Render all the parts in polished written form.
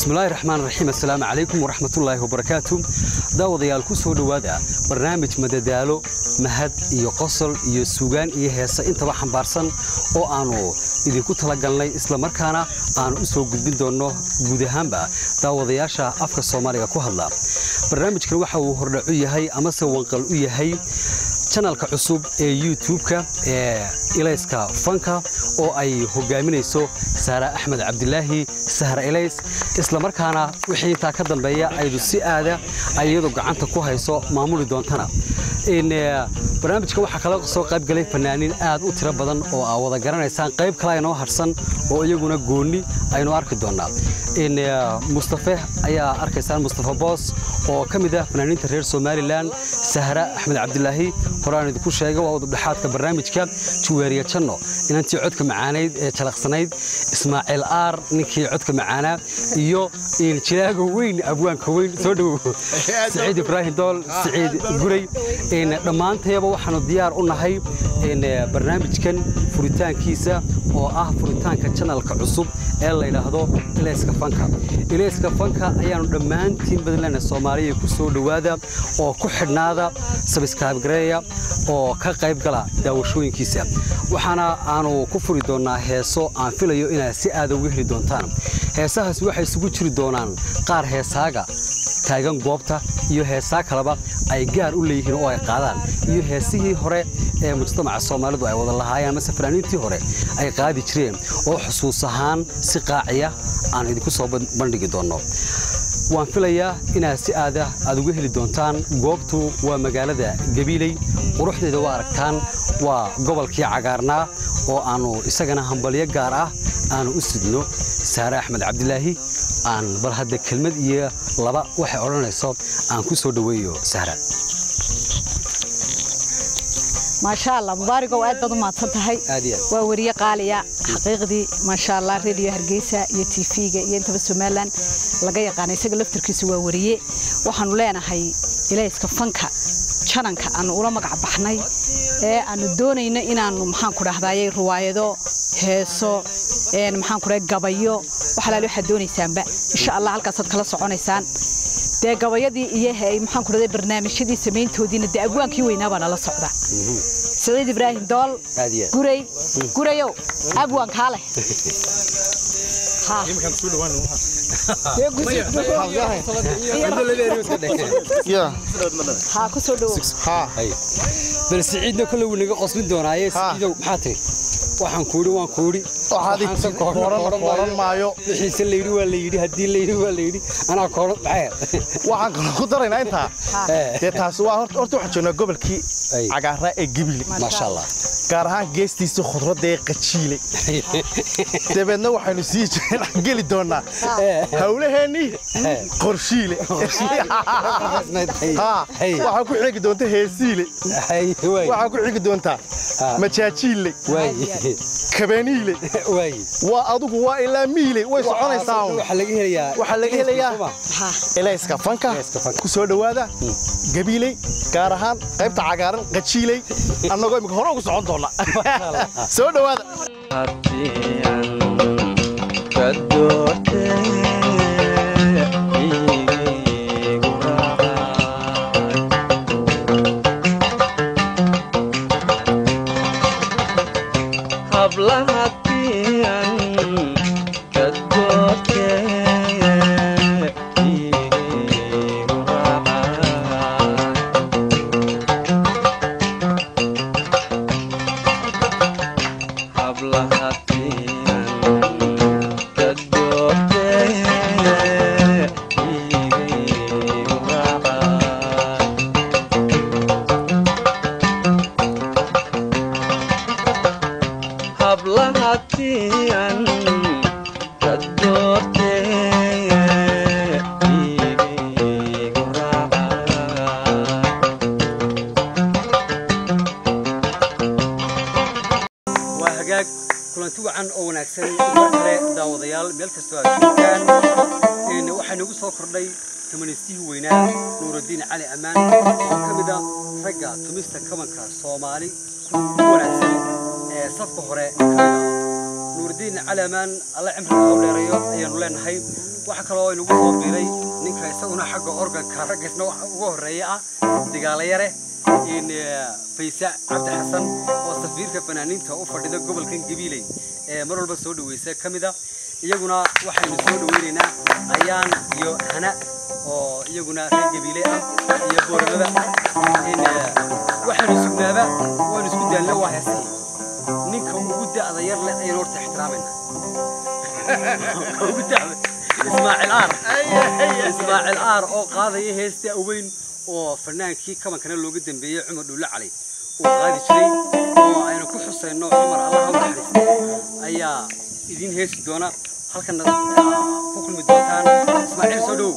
بسم الله الرحمن الرحيم السلام عليكم ورحمة الله وبركاته داوديال كسو دوادا برنامج مددالو مهد iyo qosol iyo suugaan iyo heesa inta wax xambaarsan oo aanu idinku tala galnay isla markaana aan u soo gudbin doono guud ahaanba daawadayaasha afka Soomaaliga ku hadla barnaamijkan waxa uu hordhac u yahay ama se wanqal u yahay channelka cusub ee YouTube-ka ee Ilayska Fanka oo ay hogaaminayso Sara Axmed Cabdilaahi Sahra Ilays isla markaana wixii inta ka dambeeya aydu si aada ayadu gacanta ku hayso maamuli doontana in barnaamijka waxa kala soo qayb galay fanaaniin aad u tiro badan oo ay wada garanaysan qayb kale inoo harsan oo iyaguna gooni aynu arki doonaa in Mustafa ayaa arkaysan Mustafa Boss oo kamid ah fanaaniinta reer Somaliland Sahra Axmed Cabdilaahi qoraan idinku sheegay waa dhaxaadka barnaamijka Juweeriya Janno inantii codka macaaneyd ee jalaqsanayd Ismaaciil Aar ninkii codka macaana iyo in jiraaga weyn abwaanka weyn soo dhaw Saciid Ibrahim Dool Saciid Guray in dhamaantayba waxaanu diyaar u nahay in barnaamijkan furitaankiisa oo ah furitaanka channelka cusub ee la yiraahdo Ilayska Fanka ayaanu dhamaantiin badalana Soomaaliya ku soo dhawaada oo ku xidhnaada subscribe gareeya oo ka qayb gala daawashooyinkiisa waxaana aanu ku furi doonaa heeso aan filayo inaad si aad ugu heli doontaan heesahaas waxay isugu jiri doonaan qaar heesaaga taagan goobta iyo heesaa kalaba ay gaar u leeyihiin oo ay qaadaan iyo heesihii hore ee mujtamaca Soomaalidu ay wada lahaayeen ama fanaaniintii hore ay qaadi jireen oo xusuus ahaan si qaaciya aan idinku soo bandhigi doono waan filayaa inaad si aad ugu heli doontaan goobtu waa magaalada Gabiley quruxdeeda waa aragtaan waa gobolkii cagaarnaa oo aanu isagana hambalyo gaar ah aanu u sidno Sara Axmed Cabdilaahi aan bal hadda kelmad iyo laba waxay oranayso aan ku soo dhaweeyo Sahra ما شاء الله مبارك وأد بدو ما تصدقي وورية قالية حقيقي ما شاء الله راديو هرجيسة يتيفيجا ينتبه سمالن لقيا قاني سجل افتركي سوا ورية وحنولنا هاي إليسك فنكا شرنك أنا أولا مقع بحناي أنا دوني إن أنا محن كره هذاي رواية دو هسو إن محن كره جبايو وحلالو حدوني سامبا إن شاء الله على قصة كلا صعوني سان ده جوايدي إياه محن كره برنامج شدي سمين تودين ده أبوان كيوينا بنا لا صعدة سعيد إبراهيم دول قريو أبوان كاله ها ها كسودو ها بس سعيدنا كله ونجا قصبين دوناية سعيد وحاتي waxaan kuuri kooran maayo wixii la yiri hadii la yiri ana kooran baxay waxaan ku daraynaa inta taas waa horta waxaan joognaa gobolkii cagaara ee Gabiley ma sha Allah gaar ahaan geestiisa khudradda ee qajiile dabeedna waxaanu sii geli doonaa hawlaheeni qorshiile waxa ku xigi doonta heesiile waxa ku xigi doonta majaajiile كبانيلي waa adugu waa ilaa miile way soconaysaa waxa laga helayaa Ilayska Fanka ku soo dhawaada Gabiley gaar ahaan qaybta cagaaran qajiiley annagoo imika hore ugu socon doona soo dhawaada kulanti wacan oo wanaagsan markale daawadayaal meel kasta oo joogaan waxaan ugu soo kordhay كمانستيه ويناه نور الدين علي أمان وكمدا رجع تمست كمان كصومالي ونحسن صفقة هراء نور الدين علي أمان الله عمره أولى رياض ينولن هاي waxa kale oo inagu soo biiray ninka isaguna xagga organka raggisna waxa ugu horeeya digaala yare in Faysa Cabdi Xasan oo safiirka fanaaniinta u fadhida gobolkan Gabiley mar walba soo dhaweysay kamida iyaguna waxaynu soo dhaweynaynaa ayaan iyo hana oo iyaguna reer Gabiley iyo boorada in waxaynu sugnaaba waan isku daalna waa heesay ninka ugu da'da yar leh aynu horta ixtiraamayna ugu da'da Ismaaciil Aar oo qaaday heesta weyn oo fanaankii kabankana looga dambeeyay Cumar Dhuule Cali oo qaadi jiray oo aynu ku xusayno Cumar Allah u naxariisto ayaa idin heesi doona halkan ku kulmi doontaan Ismaaciil soo dhow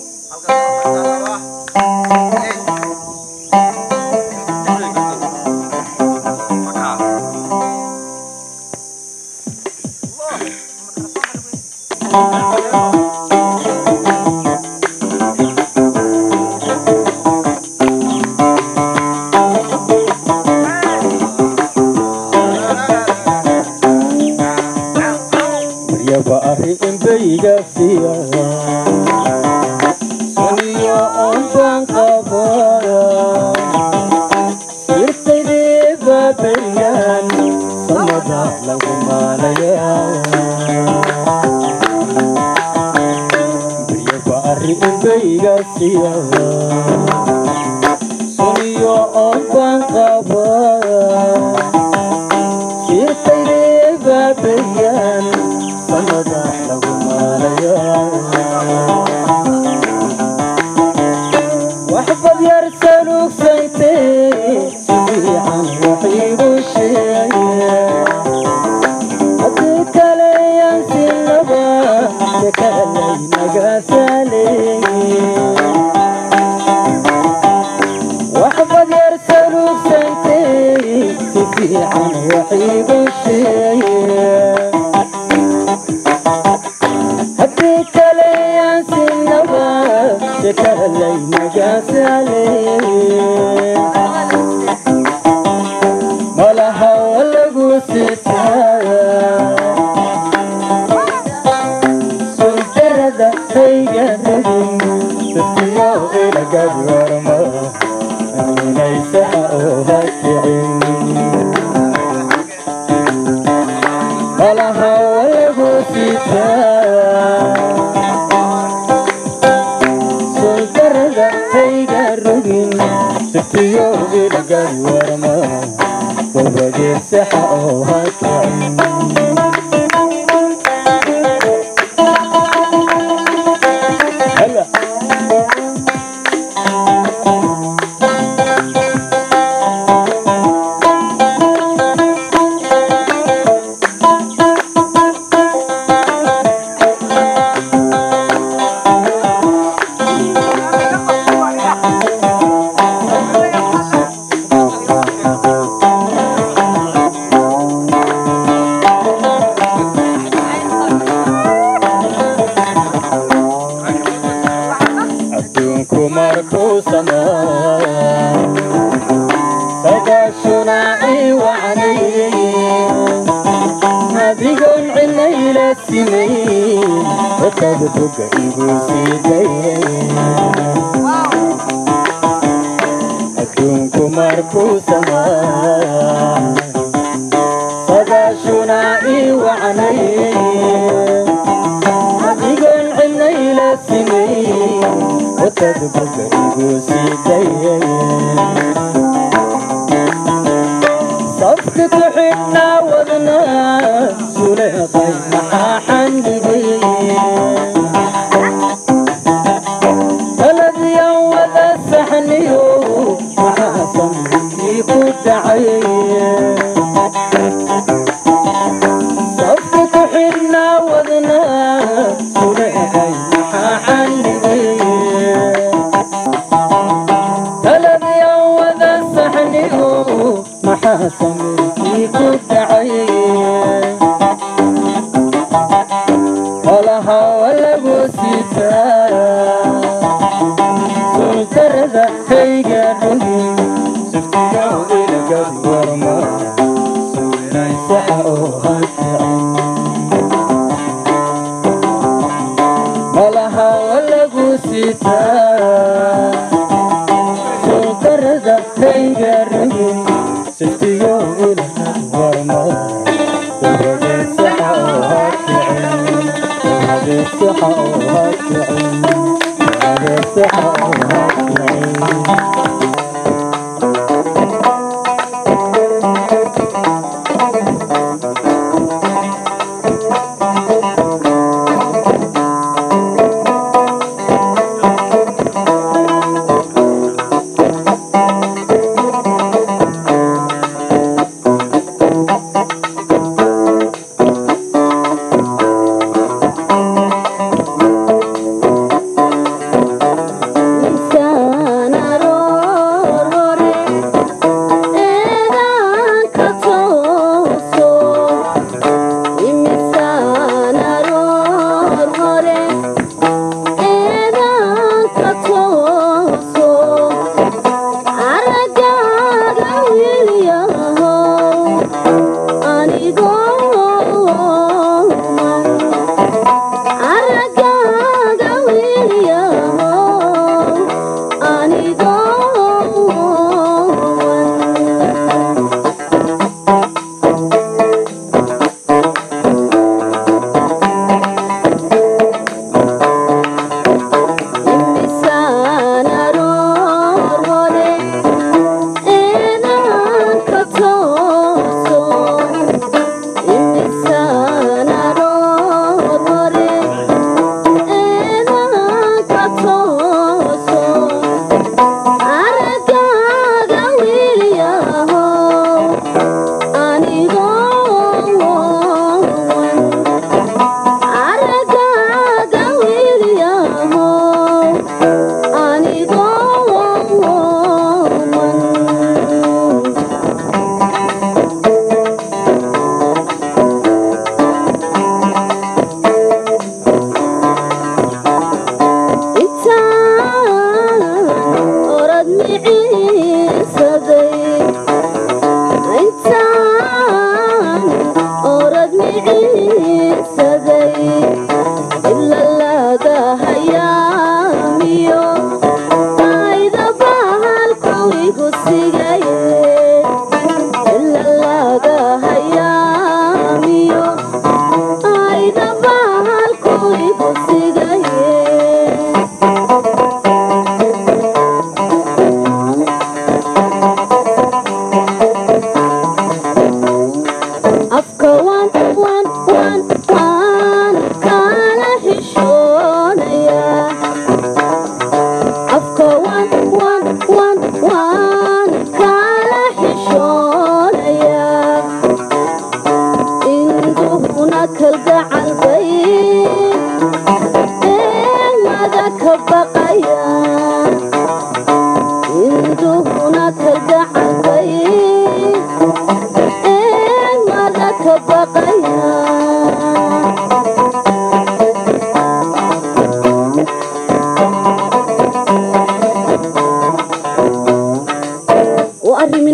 malaha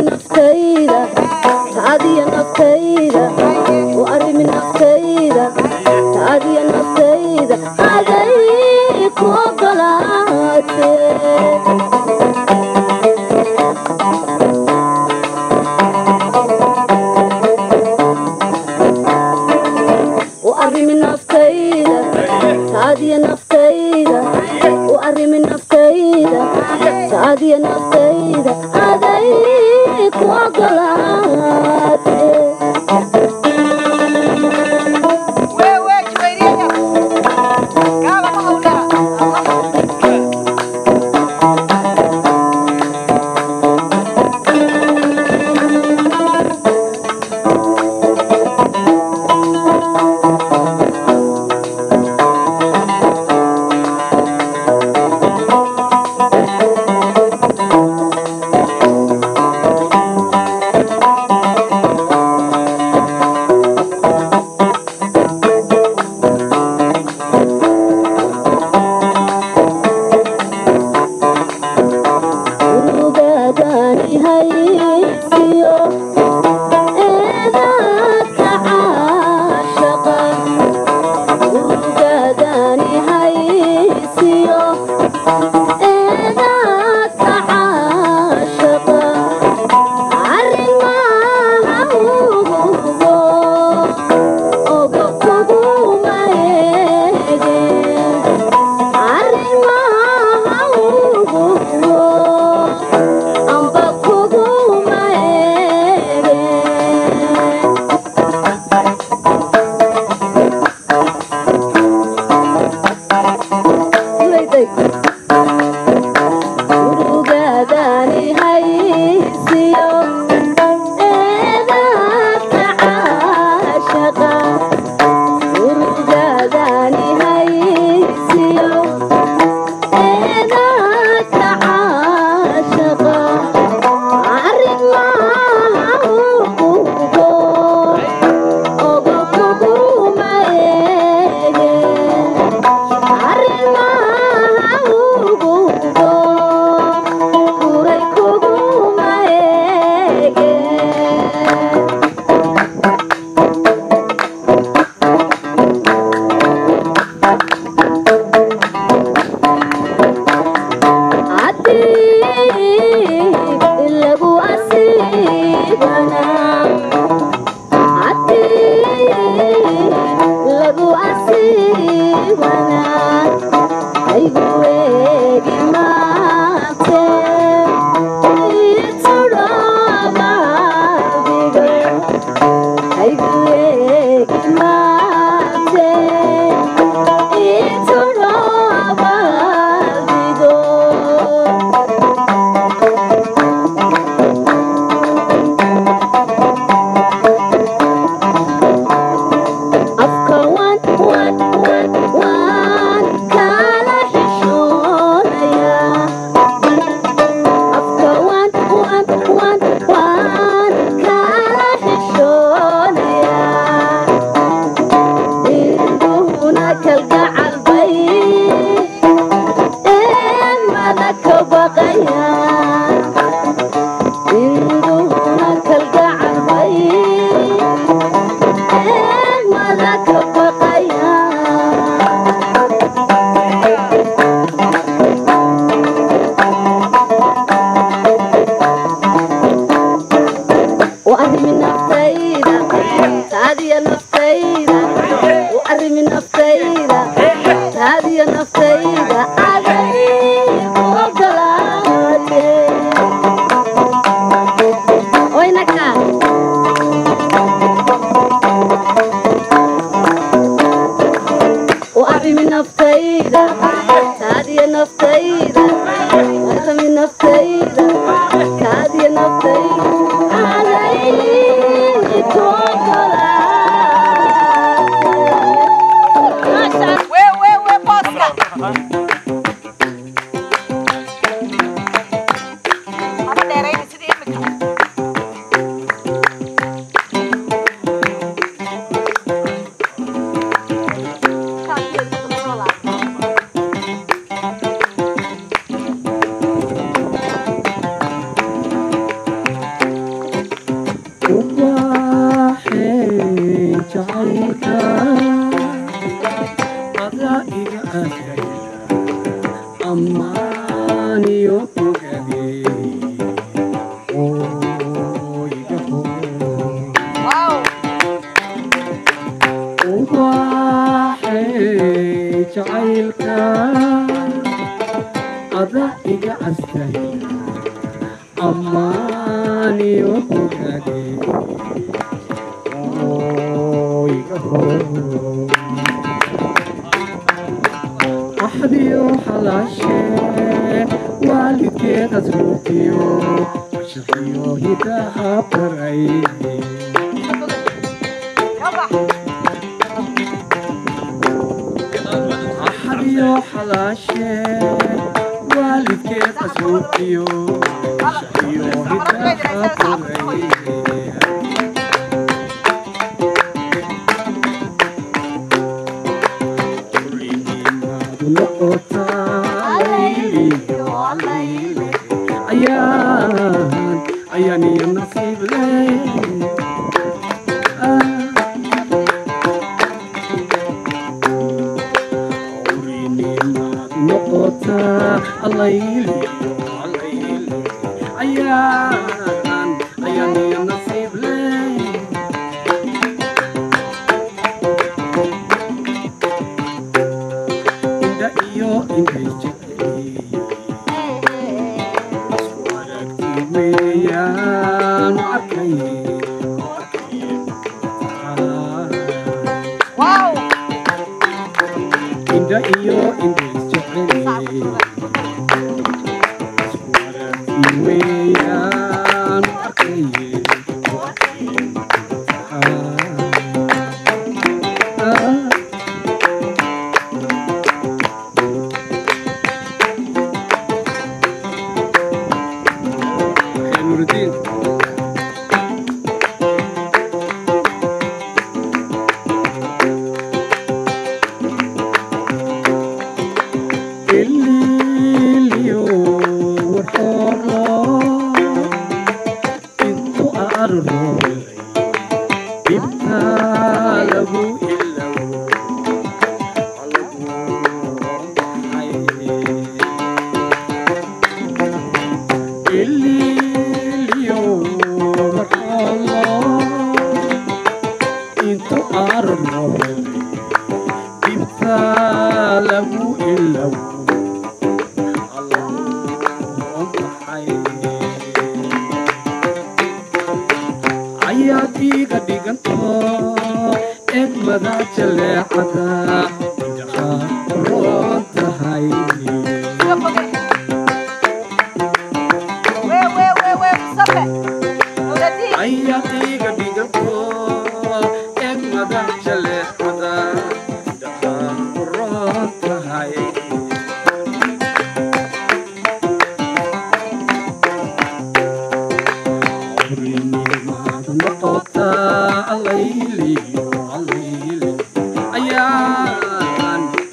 نفتيدا هذه نفتيدا وأرمي نفتيدا lagu ilow ayaad iga dhiganto egmada jaleecada indhaha roon tahay ayaad iga dhiganto egmada jaleecada indhaha roon tahay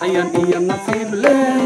ayaan iyo nasiib leh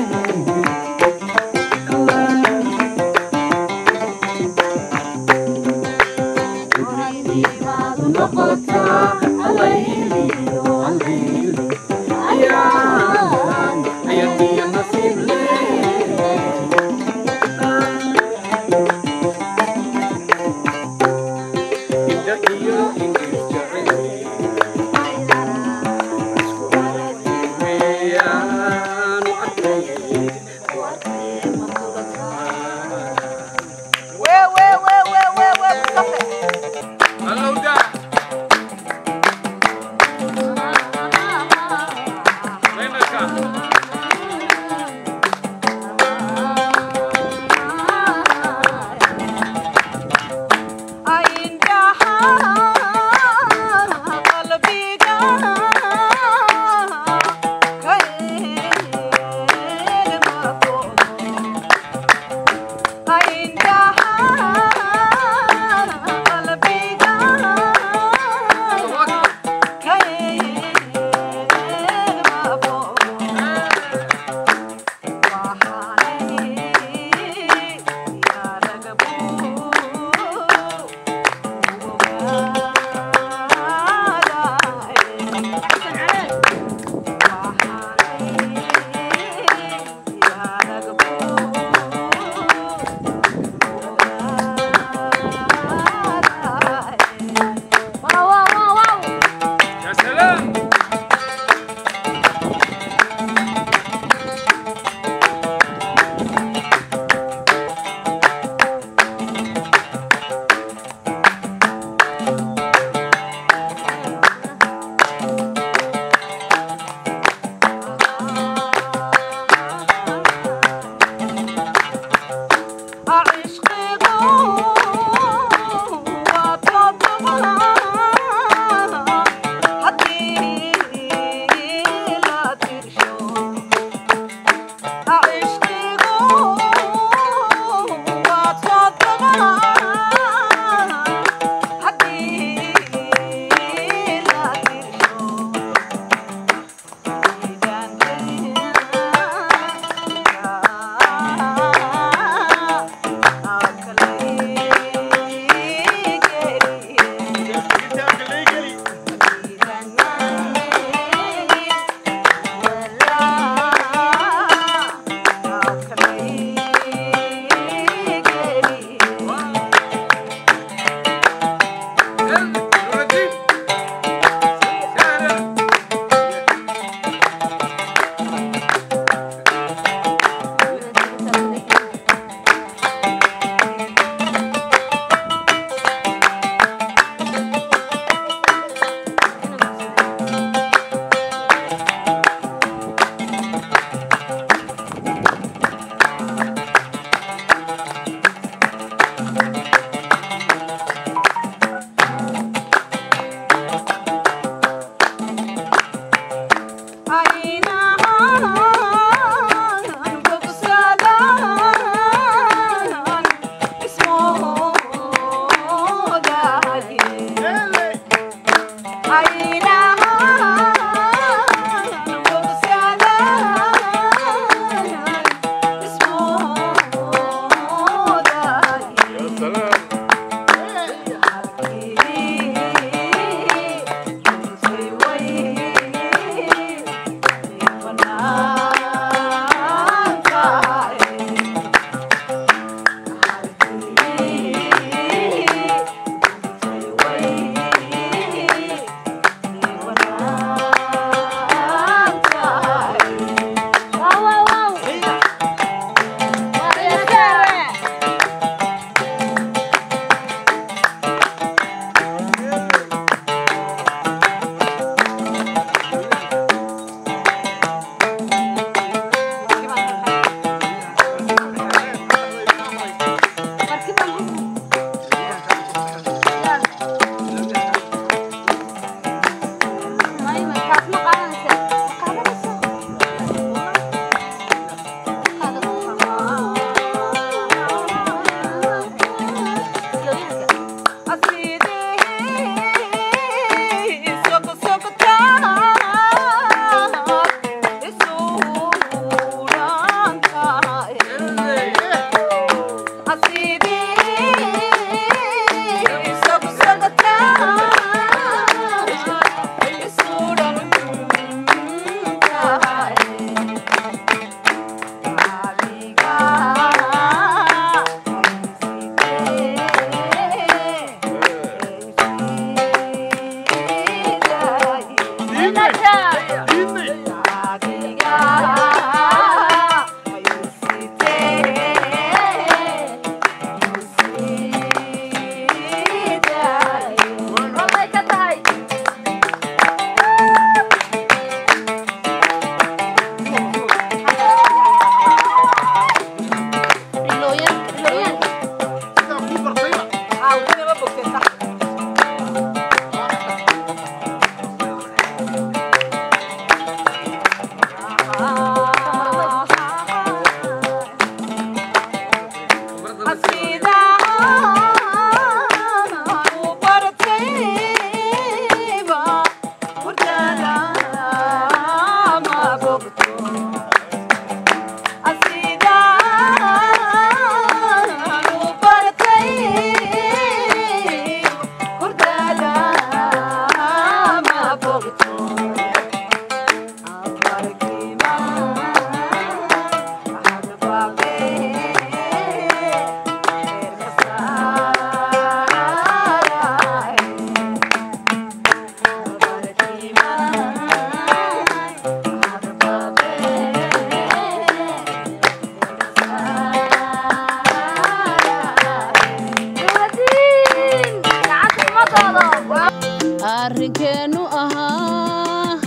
arrinkeenu ahaa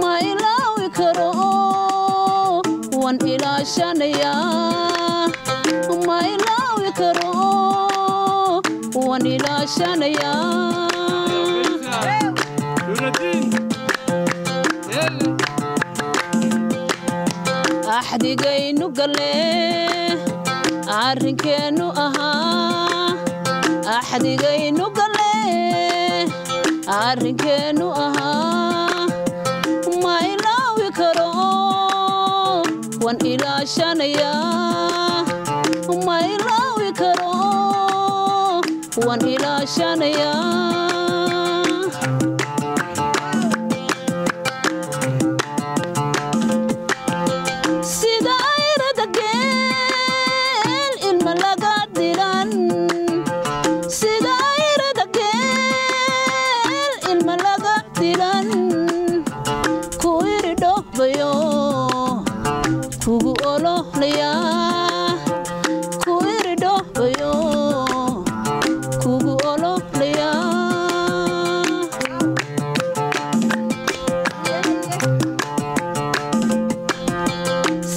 ma ilaawi karo wan ilaashanayaa ma ilaawi karo wan ilaashanayaa axdigaynu galee arrinkeenu ahaa axdigaynu galee arrinkeenu ahaa ma ilaawi karo wan ilaashanayaa ma ilaawi karo wan ilaashanayaa kugu olohlaya ku irido bayo kugu olohlaya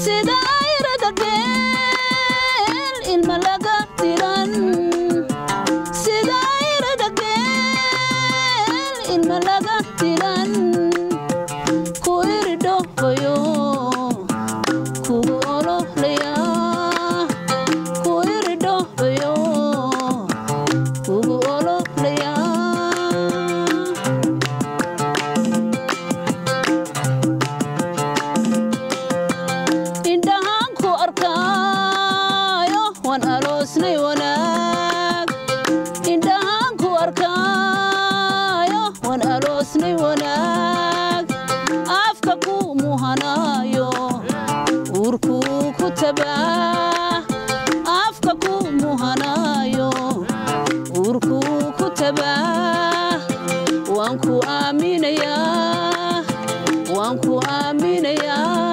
sida ayrada geel ilma laga diran sida ayrada geel ilma laga diran ku irido bayo wan aroosnay wanaag indhahaan ku arkaayo wan aroosnay wanaag afka ku muhanaayo uurkuu ku tabaa afka ku muhanaayo uurkuu ku tabaa waan ku aaminayaa waan ku aaminayaa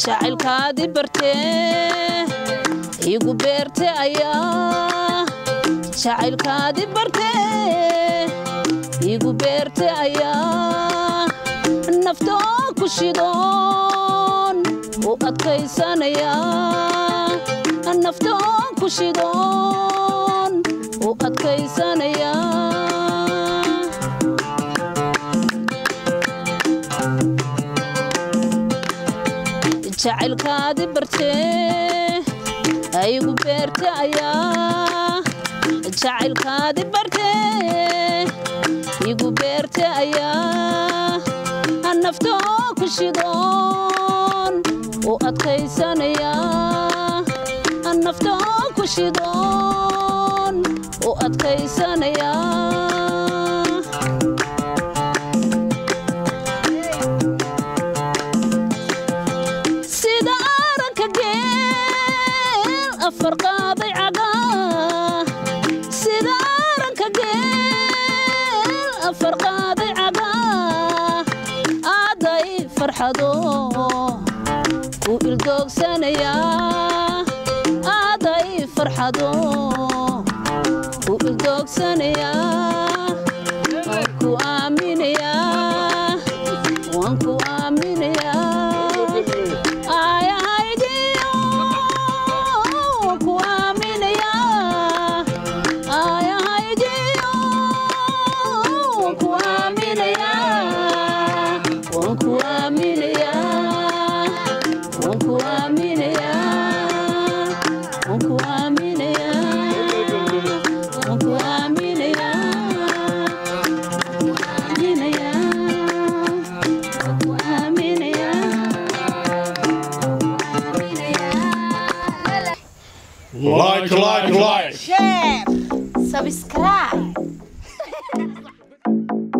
jacaylkaadi bartee igu beerte ayaa jacaylkaadi bartee igu beerte ayaa naftoo ku shidoon u adkaysanayaa naftoo ku shidoon u adkaysanayaa jacaylkaadi bartee igu beerte ayaa jacaylkaadi bartee igu beerte ayaa naftoo ku shidoon u adkaysanayaa naftoo ku shidoon u adkaysanayaa farqaaday cagaa sida aranka geel farqaaday cagaa aaday farxado ku ildoogsanaya aaday farxado ku ildoogsanaya waan ku aaminayaa waan ku aaminayaa July.